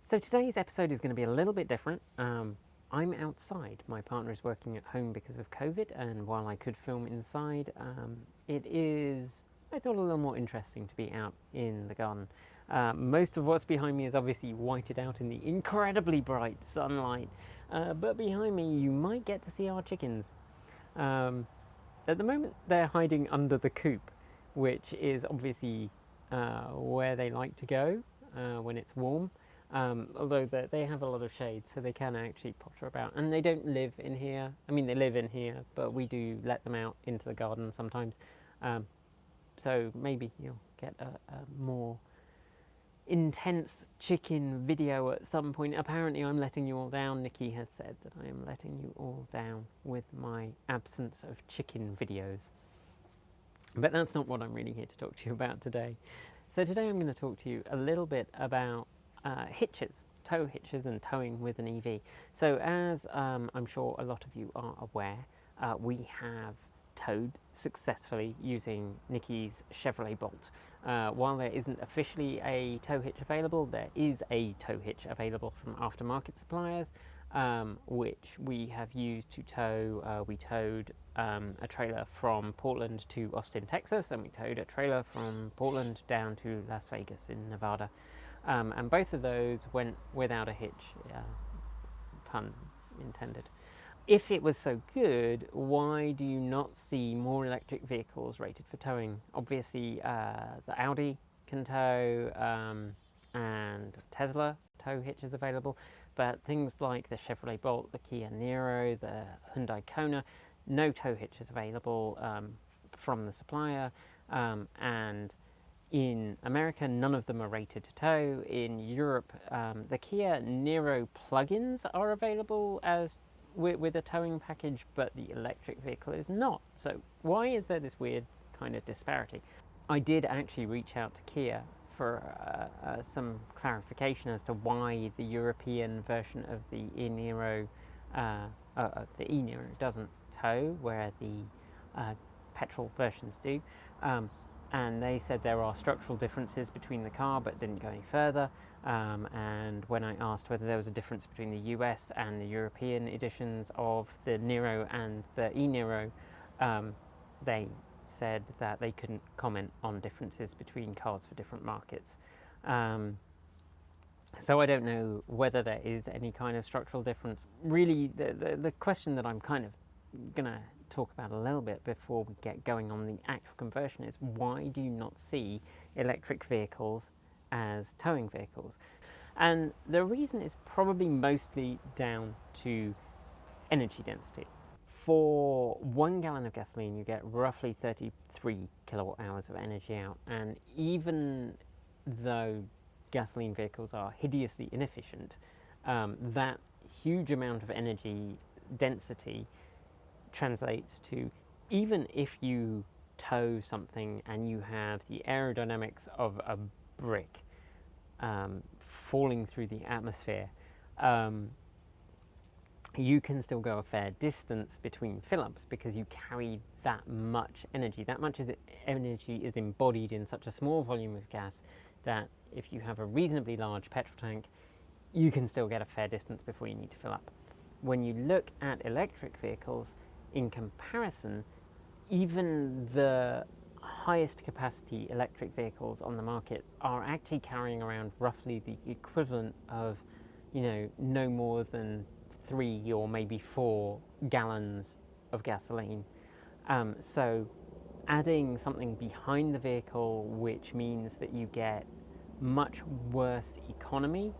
So today's episode is going to be a little bit different. I'm outside. My partner is working at home because of COVID, and while I could film inside, it is, I thought, a little more interesting to be out in the garden. Most of what's behind me is obviously whited out in the incredibly bright sunlight, but behind me you might get to see our chickens. At the moment they're hiding under the coop, which is obviously where they like to go when it's warm. Although they have a lot of shade, so they can actually potter about. And they don't live in here. I mean, they live in here, but we do let them out into the garden sometimes. So maybe you'll get a more intense chicken video at some point. Apparently I'm letting you all down. Nikki has said that I am letting you all down with my absence of chicken videos. But that's not what I'm really here to talk to you about today. So today I'm going to talk to you a little bit about hitches, tow hitches and towing with an EV. So as I'm sure a lot of you are aware, we have towed successfully using Nikki's Chevrolet Bolt. While there isn't officially a tow hitch available, there is a tow hitch available from aftermarket suppliers, which we have used to tow. We towed a trailer from Portland to Austin, Texas, and we towed a trailer from Portland down to Las Vegas in Nevada. And both of those went without a hitch, pun intended. If it was so good, why do you not see more electric vehicles rated for towing? Obviously, the Audi can tow, and Tesla tow hitches available, but things like the Chevrolet Bolt, the Kia Niro, the Hyundai Kona, no tow hitches available from the supplier, and in America, none of them are rated to tow. In Europe, the Kia Niro plug-ins are available as with a towing package, but the electric vehicle is not. So why is there this weird kind of disparity? I did actually reach out to Kia for some clarification as to why the European version of the e-Niro doesn't tow, where the petrol versions do. And they said there are structural differences between the car, but didn't go any further. And when I asked whether there was a difference between the US and the European editions of the Niro and the e-Niro, they said that they couldn't comment on differences between cars for different markets. So I don't know whether there is any kind of structural difference. Really, the question that I'm kind of going to talk about a little bit before we get going on the actual conversion is, why do you not see electric vehicles as towing vehicles? And the reason is probably mostly down to energy density. For 1 gallon of gasoline, you get roughly 33 kilowatt hours of energy out, and even though gasoline vehicles are hideously inefficient, that huge amount of energy density translates to, even if you tow something and you have the aerodynamics of a brick falling through the atmosphere, you can still go a fair distance between fill-ups because you carry that much energy. That much energy is embodied in such a small volume of gas that if you have a reasonably large petrol tank, you can still get a fair distance before you need to fill up. When you look at electric vehicles, in comparison, even the highest capacity electric vehicles on the market are actually carrying around roughly the equivalent of, no more than 3 or maybe 4 gallons of gasoline. So adding something behind the vehicle, which means that you get much worse economy,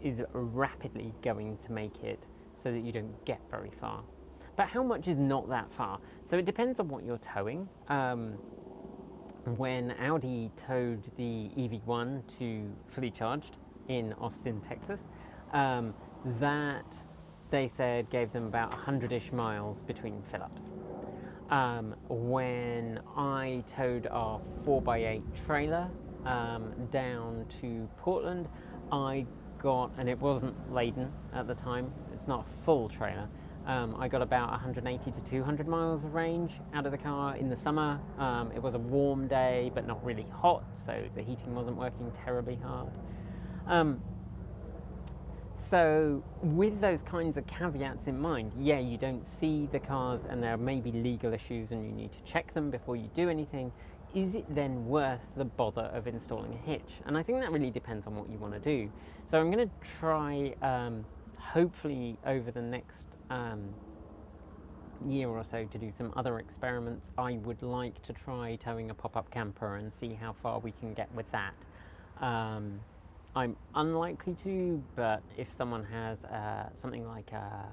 is rapidly going to make it so that you don't get very far. But how much is not that far? So it depends on what you're towing. When Audi towed the EV1 to fully charged in Austin, Texas, that they said gave them about 100-ish miles between fill-ups. When I towed our 4x8 trailer down to Portland, I got, and it wasn't laden at the time, it's not a full trailer, I got about 180 to 200 miles of range out of the car in the summer. It was a warm day, but not really hot, so the heating wasn't working terribly hard. So with those kinds of caveats in mind, yeah, you don't see the cars and there may be legal issues and you need to check them before you do anything. Is it then worth the bother of installing a hitch? And I think that really depends on what you want to do. So I'm going to try, hopefully over the next year or so, to do some other experiments. I would like to try towing a pop-up camper and see how far we can get with that. I'm unlikely to, but if someone has something like I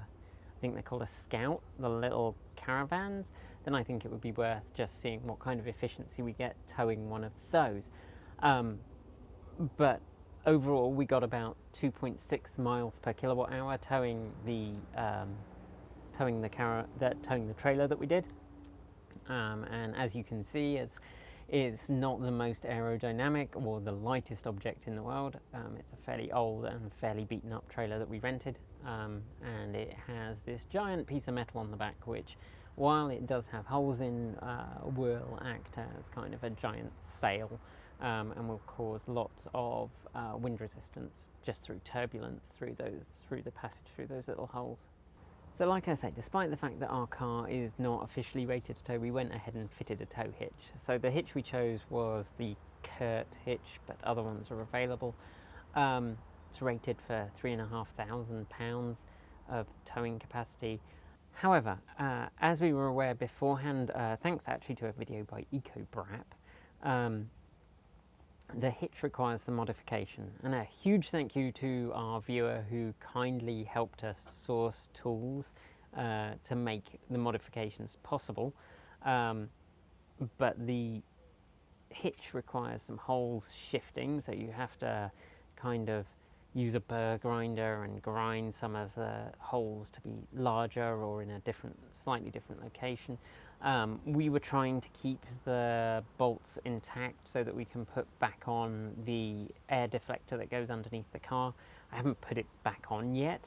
think they're called a Scout, the little caravans, then I think it would be worth just seeing what kind of efficiency we get towing one of those. But overall, we got about 2.6 miles per kilowatt hour towing the trailer that we did. And as you can see, it's not the most aerodynamic or the lightest object in the world. It's a fairly old and fairly beaten up trailer that we rented, and it has this giant piece of metal on the back which, while it does have holes in, will act as kind of a giant sail, and will cause lots of wind resistance just through turbulence through the passage through those little holes. So like I say, despite the fact that our car is not officially rated to tow, we went ahead and fitted a tow hitch. So the hitch we chose was the Kurt hitch, but other ones are available. It's rated for £3,500 of towing capacity. However, as we were aware beforehand, thanks actually to a video by EcoBrap, the hitch requires some modification, and a huge thank you to our viewer who kindly helped us source tools to make the modifications possible. But the hitch requires some hole shifting, so you have to kind of use a burr grinder and grind some of the holes to be larger or in a slightly different location. We were trying to keep the bolts intact so that we can put back on the air deflector that goes underneath the car. I haven't put it back on yet,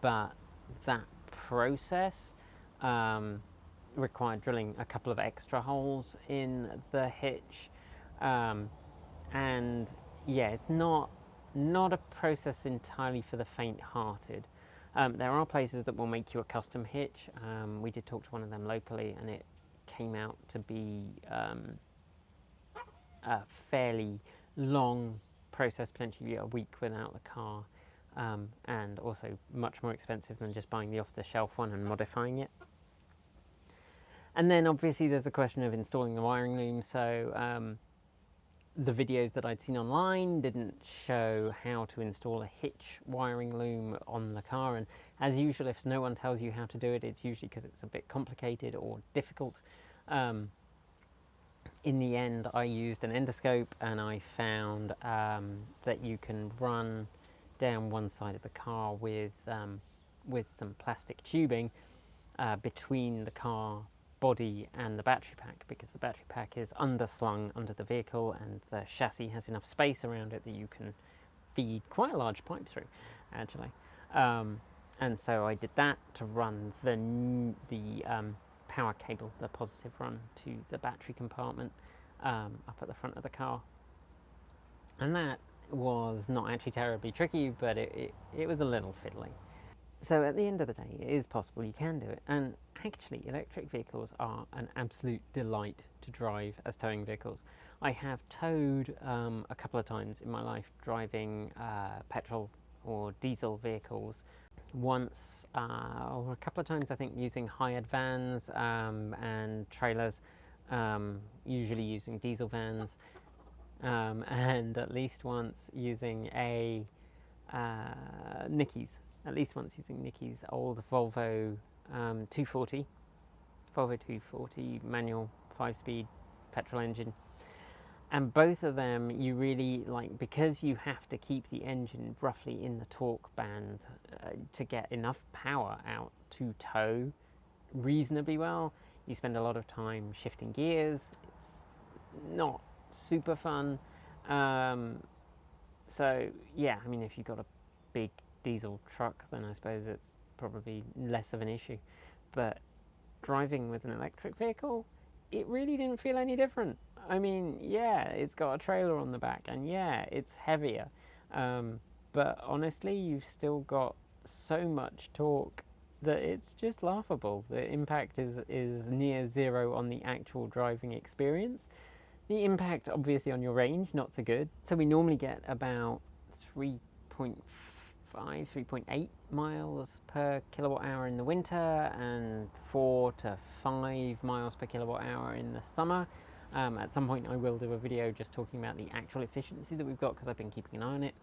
but that process required drilling a couple of extra holes in the hitch, and yeah, it's not a process entirely for the faint-hearted. There are places that will make you a custom hitch. We did talk to one of them locally, and it came out to be a fairly long process, potentially a week without the car, and also much more expensive than just buying the off-the-shelf one and modifying it. And then obviously there's the question of installing the wiring loom. So the videos that I'd seen online didn't show how to install a hitch wiring loom on the car, and as usual, if no one tells you how to do it, it's usually because it's a bit complicated or difficult. In the end, I used an endoscope, and I found that you can run down one side of the car with some plastic tubing between the car body and the battery pack, because the battery pack is underslung under the vehicle and the chassis has enough space around it that you can feed quite a large pipe through, actually. And so I did that to run the power cable, the positive run, to the battery compartment up at the front of the car. And that was not actually terribly tricky, but it was a little fiddly. So at the end of the day, it is possible, you can do it. And actually, electric vehicles are an absolute delight to drive as towing vehicles. I have towed a couple of times in my life driving petrol or diesel vehicles. Once or a couple of times, I think, using hired vans and trailers, usually using diesel vans, and at least once using a Nicky's. At least once using Nicky's old Volvo 240 manual 5-speed petrol engine. And both of them, you really like, because you have to keep the engine roughly in the torque band to get enough power out to tow reasonably well. You spend a lot of time shifting gears. It's not super fun. So yeah, I mean, if you've got a big diesel truck, then I suppose it's probably less of an issue. But driving with an electric vehicle, it really didn't feel any different. I mean, yeah, it's got a trailer on the back, and yeah, it's heavier, But honestly, you've still got so much torque that it's just laughable. The impact is near zero on the actual driving experience. The impact, obviously, on your range, not so good. So we normally get about 3.5, 3.8 miles per kilowatt hour in the winter and 4 to 5 miles per kilowatt hour in the summer. At some point I will do a video just talking about the actual efficiency that we've got, because I've been keeping an eye on it.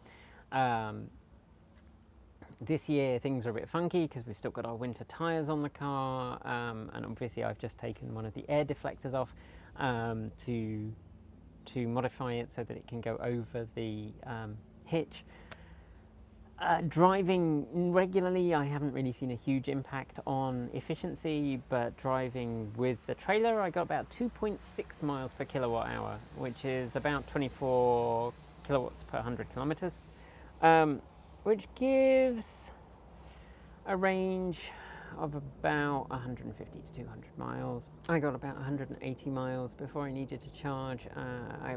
This year things are a bit funky because we've still got our winter tyres on the car, and obviously I've just taken one of the air deflectors off to modify it so that it can go over the hitch. Driving regularly, I haven't really seen a huge impact on efficiency, but driving with the trailer, I got about 2.6 miles per kilowatt hour, which is about 24 kilowatts per 100 kilometers, which gives a range of about 150 to 200 miles. I got about 180 miles before I needed to charge. I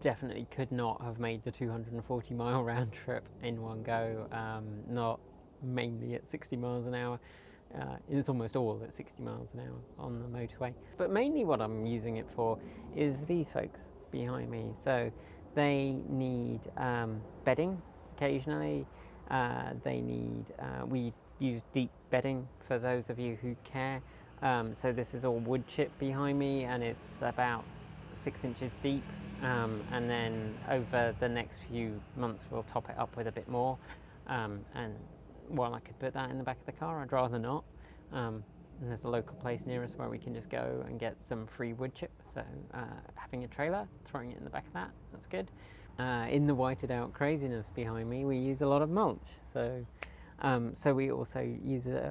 definitely could not have made the 240-mile round trip in one go, not mainly at 60 miles an hour. It's almost all at 60 miles an hour on the motorway. But mainly what I'm using it for is these folks behind me. So they need bedding occasionally. They need, we use deep bedding for those of you who care. So this is all wood chip behind me, and it's about 6 inches deep. And then over the next few months we'll top it up with a bit more, and while I could put that in the back of the car, I'd rather not. And there's a local place near us where we can just go and get some free wood chip, so having a trailer, throwing it in the back of that, that's good. In the whited out craziness behind me, we use a lot of mulch, so we also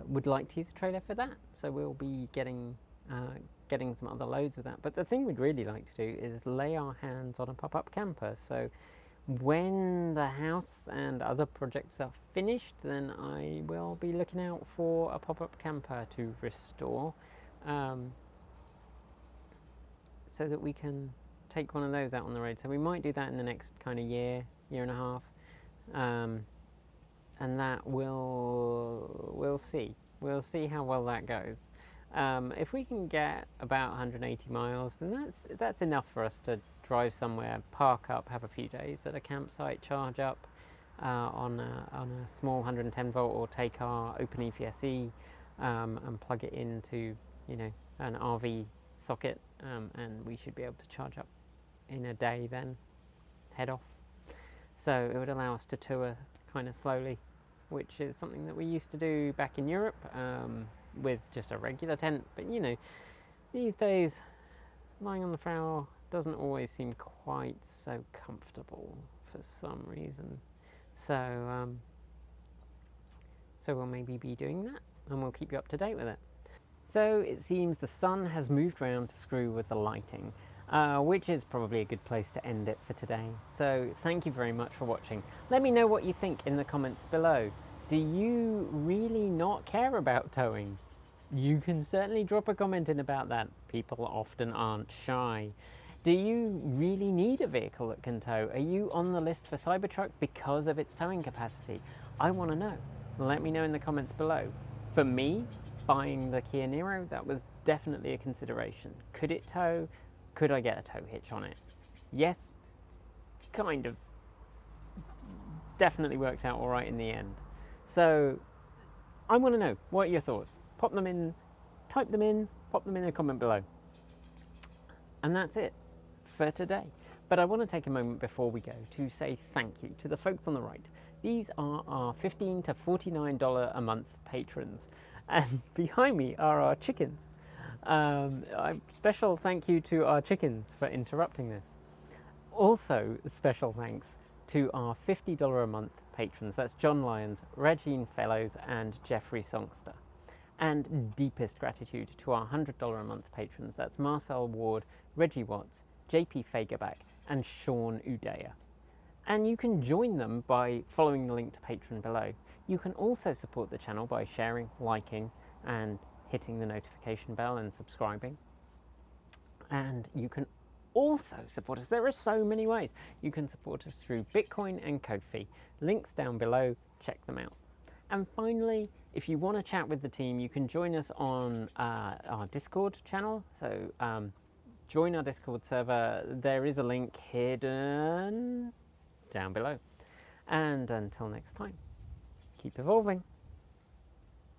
would like to use a trailer for that, so we'll be getting some other loads with that. But the thing we'd really like to do is lay our hands on a pop-up camper. So when the house and other projects are finished, then I will be looking out for a pop-up camper to restore, so that we can take one of those out on the road. So we might do that in the next kind of year and a half, and that we'll see how well that goes. If we can get about 180 miles, then that's enough for us to drive somewhere, park up, have a few days at a campsite, charge up on a small 110 volt, or take our open EPSE and plug it into an RV socket, and we should be able to charge up in a day, then head off. So it would allow us to tour kind of slowly, which is something that we used to do back in Europe with just a regular tent. But these days lying on the floor doesn't always seem quite so comfortable for some reason. So we'll maybe be doing that, and we'll keep you up to date with it. So it seems the sun has moved around to screw with the lighting, which is probably a good place to end it for today. So thank you very much for watching. Let me know what you think in the comments below. Do you really not care about towing? You can certainly drop a comment in about that. People often aren't shy. Do you really need a vehicle that can tow? Are you on the list for Cybertruck because of its towing capacity? I want to know. Let me know in the comments below. For me, buying the Kia Niro, that was definitely a consideration. Could it tow? Could I get a tow hitch on it? Yes, kind of. Definitely worked out all right in the end. So I want to know, what are your thoughts? Pop them in, type them in, pop them in a comment below. And that's it for today. But I want to take a moment before we go to say thank you to the folks on the right. These are our $15 to $49 a month patrons. And behind me are our chickens. Special thank you to our chickens for interrupting this. Also, special thanks to our $50 a month patrons. That's John Lyons, Regine Fellows, and Jeffrey Songster. And deepest gratitude to our $100 a month patrons. That's Marcel Ward, Reggie Watts, JP Fagerback, and Sean Udea. And you can join them by following the link to Patreon below. You can also support the channel by sharing, liking, and hitting the notification bell and subscribing. And you can also support us, there are so many ways. You can support us through Bitcoin and Ko-fi. Links down below, check them out. And finally, if you want to chat with the team, you can join us on our Discord channel. So join our Discord server. There is a link hidden down below. And until next time, keep evolving.